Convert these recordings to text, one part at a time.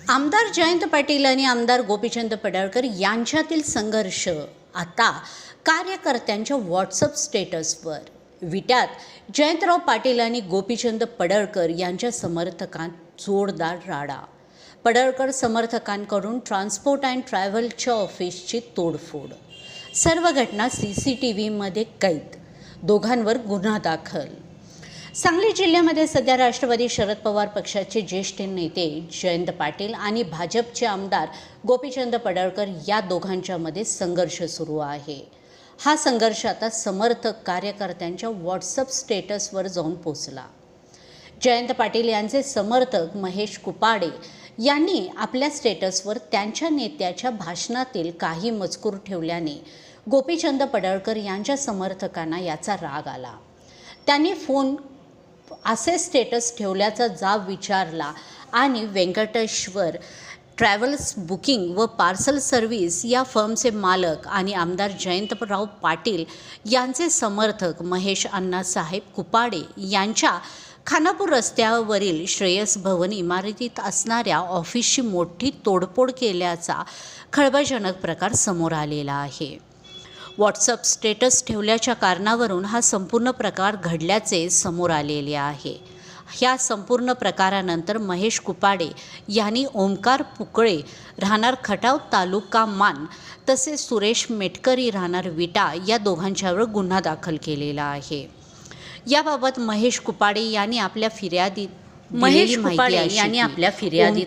आमदार जयंत पाटील आणि आमदार गोपीचंद पडळकर यांच्यातील संघर्ष आता कार्यकर्त्यांच्या व्हॉट्सअप स्टेटसवर. विट्यात जयंतराव पाटील आणि गोपीचंद पडळकर यांच्या समर्थकांत जोरदार राडा. पडळकर समर्थकांकडून ट्रान्सपोर्ट अँड ट्रॅव्हलच्या ऑफिसची तोडफोड. सर्व घटना CCTVमध्ये कैद. दोघांवर गुन्हा दाखल. सांगली जिल्ह्यामध्ये सध्या राष्ट्रवादी शरद पवार पक्षाचे ज्येष्ठ नेते जयंत पाटील आणि भाजपचे आमदार गोपीचंद पडळकर या दोघांच्यामध्ये संघर्ष सुरू आहे. हा संघर्ष आता समर्थक कार्यकर्त्यांच्या व्हॉट्सअप स्टेटसवर जाऊन पोचला. जयंत पाटील यांचे समर्थक महेश कुपाडे यांनी आपल्या स्टेटसवर त्यांच्या नेत्याच्या भाषणातील काही मजकूर ठेवल्याने गोपीचंद पडळकर यांच्या समर्थकांना याचा राग आला. त्यांनी फोन असे स्टेटस ठेवल्याचा जाब विचारला आणि व्यंकटेश्वर ट्रॅव्हल्स बुकिंग व पार्सल सर्व्हिस या फर्मचे मालक आणि आमदार जयंतराव पाटील यांचे समर्थक महेश अण्णासाहेब कुपाडे यांच्या खानापूर रस्त्यावरील श्रेयस भवन इमारतीत असणाऱ्या ऑफिसची मोठी तोडफोड केल्याचा खळबळजनक प्रकार समोर आलेला आहे. व्हॉट्सअप स्टेटस ठेवल्याच्या कारणावरून हा संपूर्ण प्रकार घडल्याचे समोर आलेले आहे. ह्या संपूर्ण प्रकारानंतर महेश कुपाडे यांनी ओमकार पुकळे राहणार खटाव तालुका मान तसेच सुरेश मेटकरी राहणार विटा या दोघांच्यावर गुन्हा दाखल केलेला आहे. याबाबत महेश कुपाडे यांनी आपल्या फिर्यादीत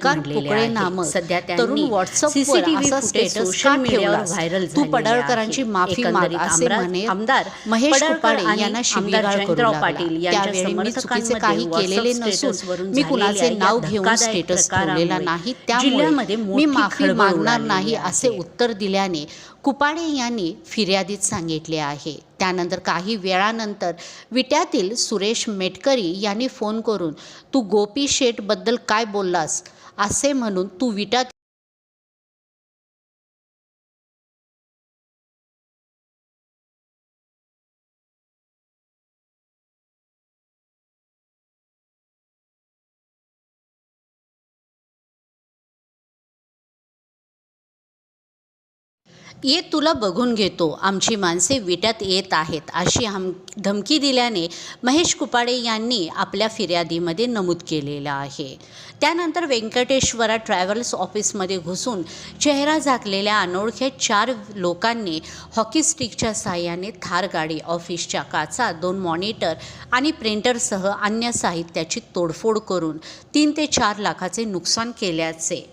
पुकळे नामक सध्या त्यांनी CCTV फुटेज सोशल मीडियावर व्हायरल झाले. पडळकरांची माफी माग असे म्हणे आमदार महेश कुपाडे यांना शिवीगाळ करू पाटील त्यावेळी मी चुकीचे काही केलेले नसून मी कुणाचे नाव घेऊन स्टेटस ठेवलेला नाही, त्यामुळे मी माफी मागणार नाही असे उत्तर दिल्याने कुपाडे यांनी फिर्यादीत सांगितले आहे. त्यानंतर काही वेळानंतर विट्यातील सुरेश मेटकरी यांनी फोन करून तू गोपी शेठबद्दल काय बोललास असे म्हणून तू विट्यात ये तुला बघून घेतो, आमची माणसे विट्यात येत आहेत अशी धमकी दिल्याने महेश कुपाडे यांनी आपल्या फिर्यादीमध्ये नमूद केलेलं आहे. त्यानंतर व्यंकटेश्वरा ट्रॅव्हल्स ऑफिसमध्ये घुसून चेहरा झाकलेल्या अनोळख्या 4 लोकांनी हॉकी स्टिकच्या साहाय्याने थार गाडी, ऑफिसच्या काचा, 2 मॉनिटर आणि प्रिंटरसह अन्य साहित्याची तोडफोड करून 3 ते 4 लाखाचे नुकसान केल्याचे